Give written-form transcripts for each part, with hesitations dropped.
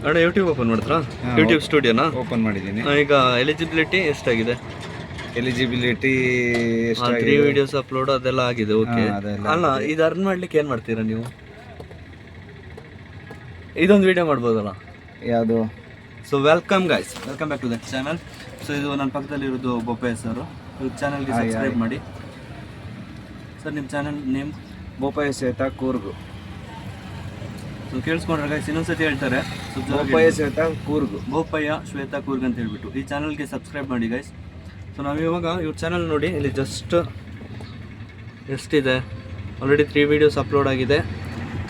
ಅಣ್ಣ YouTube open ಮಾಡಿದ್ರಾ? YouTube ಸ್ಟುಡಿಯೋನಾ open ಮಾಡಿದ್ದೀನಿ. ಈಗ ಎಲಿಜಿಬಿಲಿಟಿ ಎಷ್ಟಾಗಿದೆ? ಎಲಿಜಿಬಿಲಿಟಿ 3 ವಿಡಿಯೋಸ್ ಅಪ್ಲೋಡ್ ಅದೆಲ್ಲ ಆಗಿದೆ. ಓಕೆ. ಅಲ್ಲ, ಇದು ಅರ್ನ್ ಮಾಡ್ಲಿಕ್ಕೆ ಏನು ಮಾಡ್ತೀರಾ ನೀವು? ಇದೊಂದು ವಿಡಿಯೋ ಮಾಡ್ಬೋದಲ್ಲ? ಯಾವುದು? So welcome guys, welcome back to the channel. So ಇದು ನನ್ನ ಪಕ್ಕದಲ್ಲಿರೋದು ಬೋಪಯ್ಯ ಸರ್. ಈ ಚಾನಲ್ಗೆ ಸಬ್ಸ್ಕ್ರೈಬ್ ಮಾಡಿ ಸರ್. ನಿಮ್ಮ channel name? Bopaiah Shweta Coorg. So ಕೇಳಿಸ್ಕೊಂಡ್ರೆ ಗೈಸ್, ಇನ್ನೊಂದ್ಸತಿ ಹೇಳ್ತಾರೆ, ಬೋಪಯ್ಯ ಶ್ವೇತಾ ಕೂರ್ಗು, ಬೋಪಯ್ಯ ಶ್ವೇತಾ ಕೂರ್ಗ್ ಅಂತ ಹೇಳ್ಬಿಟ್ಟು ಈ ಚಾನಲ್ಗೆ ಸಬ್ಸ್ಕ್ರೈಬ್ ಮಾಡಿ ಗೈಸ್. ಸೊ ನಾವು ಇವಾಗ ಇವ್ರ ಚಾನಲ್ ನೋಡಿ, ಇಲ್ಲಿ ಜಸ್ಟ್ ಎಷ್ಟಿದೆ, ಆಲ್ರೆಡಿ 3 ವೀಡಿಯೋಸ್ ಅಪ್ಲೋಡ್ ಆಗಿದೆ.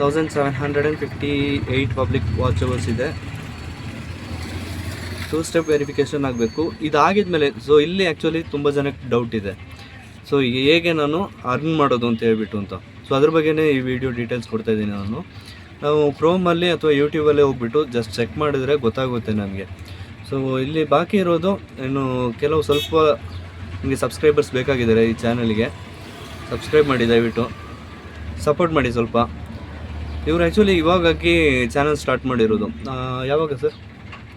1758 ಪಬ್ಲಿಕ್ ವಾಚ್ ಅವರ್ಸ್ ಇದೆ. 2 ಸ್ಟೆಪ್ ವೆರಿಫಿಕೇಷನ್ ಆಗಬೇಕು. ಇದಾಗಿದ್ಮೇಲೆ ಸೊ ಇಲ್ಲಿ ಆ್ಯಕ್ಚುಲಿ ತುಂಬ ಜನಕ್ಕೆ ಡೌಟ್ ಇದೆ, ಸೊ ಹೇಗೆ ನಾನು ಅರ್ನ್ ಮಾಡೋದು ಅಂತ ಹೇಳ್ಬಿಟ್ಟು ಅಂತ. ಸೊ ಅದ್ರ ಬಗ್ಗೆನೇ ಈ ವಿಡಿಯೋ ಡೀಟೇಲ್ಸ್ ಕೊಡ್ತಾ ಇದ್ದೀನಿ ನಾನು. ನಾವು ಕ್ರೋಮಲ್ಲಿ ಅಥವಾ ಯೂಟ್ಯೂಬಲ್ಲೇ ಹೋಗ್ಬಿಟ್ಟು ಜಸ್ಟ್ ಚೆಕ್ ಮಾಡಿದ್ರೆ ಗೊತ್ತಾಗುತ್ತೆ ನನಗೆ. ಸೊ ಇಲ್ಲಿ ಬಾಕಿ ಇರೋದು ಇನ್ನು ಕೆಲವು ಸ್ವಲ್ಪ ನಿಮಗೆ ಸಬ್ಸ್ಕ್ರೈಬರ್ಸ್ ಬೇಕಾಗಿದ್ದಾರೆ ಈ ಚಾನಲ್ಗೆ. ಸಬ್ಸ್ಕ್ರೈಬ್ ಮಾಡಿ, ದಯವಿಟ್ಟು ಸಪೋರ್ಟ್ ಮಾಡಿ ಸ್ವಲ್ಪ. ಇವರು ಆ್ಯಕ್ಚುಲಿ ಇವಾಗಾಗಿ ಚಾನಲ್ ಸ್ಟಾರ್ಟ್ ಮಾಡಿರೋದು. ಯಾವಾಗ ಸರ್?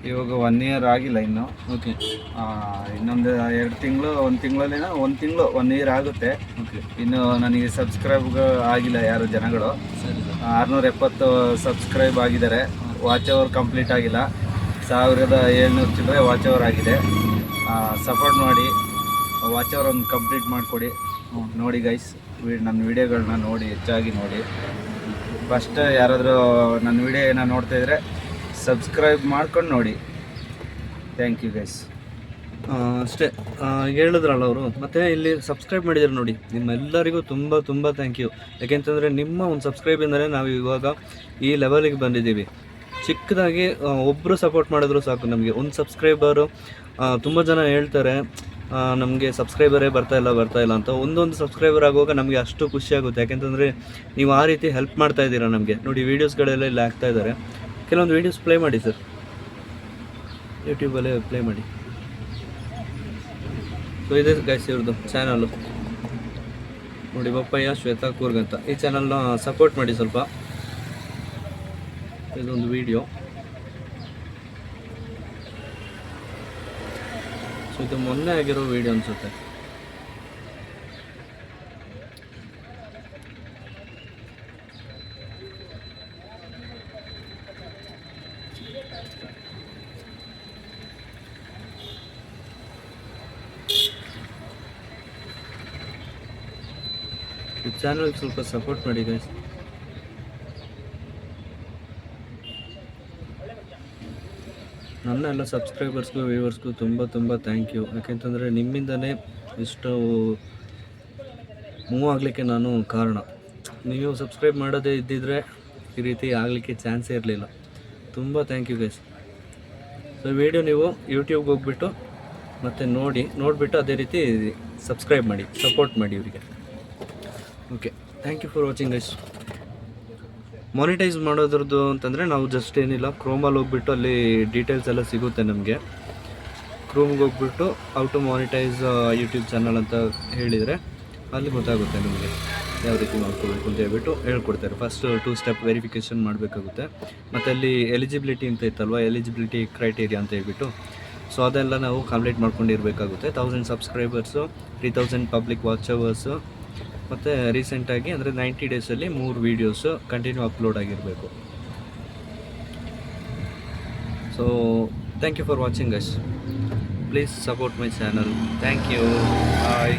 ಇವಾಗ 1 ಇಯರ್ ಆಗಿಲ್ಲ ಇನ್ನು. ಓಕೆ. ಇನ್ನೊಂದು 2 ತಿಂಗಳು, 1 ತಿಂಗಳಲ್ಲಿನ 1 ತಿಂಗಳು 1 ಇಯರ್ ಆಗುತ್ತೆ. ಓಕೆ. ಇನ್ನು ನನಗೆ ಸಬ್ಸ್ಕ್ರೈಬ್ ಆಗಿಲ್ಲ ಯಾರು ಜನಗಳು. 670 ಸಬ್ಸ್ಕ್ರೈಬ್ ಆಗಿದ್ದಾರೆ. ವಾಚ್ ಅವರ್ ಕಂಪ್ಲೀಟ್ ಆಗಿಲ್ಲ. 1700 ಚಿಲ್ಲರೆ ವಾಚ್ ಅವರ್ ಆಗಿದೆ. ಸಪೋರ್ಟ್ ಮಾಡಿ, ವಾಚ್ ಅವರ್ ಒಂದು ಕಂಪ್ಲೀಟ್ ಮಾಡಿಕೊಡಿ. ನೋಡಿ ಗೈಸ್, ನನ್ನ ವೀಡಿಯೋಗಳನ್ನ ನೋಡಿ, ಹೆಚ್ಚಾಗಿ ನೋಡಿ. ಫಸ್ಟ್ ಯಾರಾದರೂ ನನ್ನ ವೀಡಿಯೋನ ನೋಡ್ತಾ ಇದ್ದರೆ ಸಬ್ಸ್ಕ್ರೈಬ್ ಮಾಡ್ಕೊಂಡು ನೋಡಿ. Thank you guys. ಅಷ್ಟೇ ಹೇಳಿದ್ರಲ್ಲ ಅವರು. ಮತ್ತು ಇಲ್ಲಿ ಸಬ್ಸ್ಕ್ರೈಬ್ ಮಾಡಿದ್ದಾರೆ ನೋಡಿ, ನಿಮ್ಮೆಲ್ಲರಿಗೂ ತುಂಬ ತುಂಬ ಥ್ಯಾಂಕ್ ಯು. ಯಾಕೆಂತಂದರೆ ನಿಮ್ಮ ಒಂದು ಸಬ್ಸ್ಕ್ರೈಬಿಂದಲೇ ನಾವು ಇವಾಗ ಈ ಲೆವೆಲಿಗೆ ಬಂದಿದ್ದೀವಿ. ಚಿಕ್ಕದಾಗಿ ಒಬ್ಬರು ಸಪೋರ್ಟ್ ಮಾಡಿದ್ರು ಸಾಕು ನಮಗೆ. ಒಂದು ಸಬ್ಸ್ಕ್ರೈಬರು, ತುಂಬ ಜನ ಹೇಳ್ತಾರೆ ನಮಗೆ ಸಬ್ಸ್ಕ್ರೈಬರೇ ಬರ್ತಾ ಇಲ್ಲ ಅಂತ. ಒಂದೊಂದು ಸಬ್ಸ್ಕ್ರೈಬರ್ ಆಗುವಾಗ ನಮಗೆ ಅಷ್ಟು ಖುಷಿಯಾಗುತ್ತೆ. ಯಾಕೆಂತಂದರೆ ನೀವು ಆ ರೀತಿ ಹೆಲ್ಪ್ ಮಾಡ್ತಾ ಇದ್ದೀರಾ ನಮಗೆ. ನೋಡಿ ವೀಡಿಯೋಸ್ಗಳೆಲ್ಲ ಇಲ್ಲಿ ಆಗ್ತಾ ಇದ್ದಾರೆ. ಕೆಲವೊಂದು ವೀಡಿಯೋಸ್ ಪ್ಲೇ ಮಾಡಿ ಸರ್, ಯೂಟ್ಯೂಬಲ್ಲೇ ಪ್ಲೇ ಮಾಡಿ. ಸೊ ಇದೆ ಗೈಸ್ ಇವ್ರದ್ದು ಚಾನಲ್ಲು ನೋಡಿ, ಬೋಪಯ್ಯ ಶ್ವೇತಾ ಕೂರ್ಗ್ ಅಂತ. ಈ ಚಾನಲ್ನ ಸಪೋರ್ಟ್ ಮಾಡಿ ಸ್ವಲ್ಪ. ಇದೊಂದು ವಿಡಿಯೋ. ಸೊ ಇದು ಮೊನ್ನೆ ಆಗಿರೋ ವಿಡಿಯೋ ಅನಿಸುತ್ತೆ. ಈ ಚಾನಲ್ಗೆ ಸ್ವಲ್ಪ ಸಪೋರ್ಟ್ ಮಾಡಿ ಗೈಸ್. ನನ್ನ ಎಲ್ಲ ಸಬ್ಸ್ಕ್ರೈಬರ್ಸ್ಗೂ ವ್ಯೂವರ್ಸ್ಗೂ ತುಂಬ ತುಂಬ ಥ್ಯಾಂಕ್ ಯು. ಯಾಕೆಂತಂದರೆ ನಿಮ್ಮಿಂದಲೇ ಇಷ್ಟು ಮೂವ್ ಆಗಲಿಕ್ಕೆ ನಾನು ಕಾರಣ. ನೀವು ಸಬ್ಸ್ಕ್ರೈಬ್ ಮಾಡೋದೇ ಇದ್ದಿದ್ದರೆ ಈ ರೀತಿ ಆಗಲಿಕ್ಕೆ ಚಾನ್ಸೇ ಇರಲಿಲ್ಲ. ತುಂಬ thank you guys. So video ನೀವು ಯೂಟ್ಯೂಬ್ಗೆ ಹೋಗ್ಬಿಟ್ಟು ಮತ್ತು ನೋಡಿಬಿಟ್ಟು ಅದೇ ರೀತಿ ಸಬ್ಸ್ಕ್ರೈಬ್ ಮಾಡಿ, ಸಪೋರ್ಟ್ ಮಾಡಿ ಇವರಿಗೆ. Okay, thank you for watching guys. Monetise ಮಾಡೋದ್ರದ್ದು ಅಂತಂದರೆ ನಾವು ಜಸ್ಟ್ ಏನಿಲ್ಲ, ಕ್ರೋಮಲ್ಲಿ ಹೋಗ್ಬಿಟ್ಟು ಅಲ್ಲಿ ಡೀಟೇಲ್ಸ್ ಎಲ್ಲ ಸಿಗುತ್ತೆ ನಮಗೆ. ಕ್ರೋಮ್ಗೆ ಹೋಗ್ಬಿಟ್ಟು how to monetise YouTube channel ಅಂತ ಹೇಳಿದರೆ ಅಲ್ಲಿ ಗೊತ್ತಾಗುತ್ತೆ ನಿಮಗೆ ಯಾವ ರೀತಿ ಮಾಡ್ಕೋಬೇಕು ಅಂತ ಹೇಳ್ಬಿಟ್ಟು ಹೇಳ್ಕೊಡ್ತಾರೆ. ಫಸ್ಟ್ 2 ಸ್ಟೆಪ್ ವೆರಿಫಿಕೇಷನ್ ಮಾಡಬೇಕಾಗುತ್ತೆ. ಮತ್ತು ಅಲ್ಲಿ ಎಲಿಜಿಬಿಲಿಟಿ ಅಂತ ಇತ್ತಲ್ವ, ಎಲಿಜಿಬಿಲಿಟಿ ಕ್ರೈಟೀರಿಯಾ ಅಂತ ಹೇಳ್ಬಿಟ್ಟು, ಸೊ ಅದೆಲ್ಲ ನಾವು ಕಂಪ್ಲೀಟ್ ಮಾಡ್ಕೊಂಡಿರಬೇಕಾಗುತ್ತೆ. 1000 ಸಬ್ಸ್ಕ್ರೈಬರ್ಸು, 3000 ಪಬ್ಲಿಕ್ ವಾಚ್ ಅವರ್ಸು, ಮತ್ತು ರೀಸೆಂಟಾಗಿ ಅಂದರೆ 90 ಡೇಸಲ್ಲಿ 3 ವೀಡಿಯೋಸು ಕಂಟಿನ್ಯೂ ಅಪ್ಲೋಡ್ ಆಗಿರಬೇಕು. So thank you for watching guys. Please support my channel. Thank you. Bye.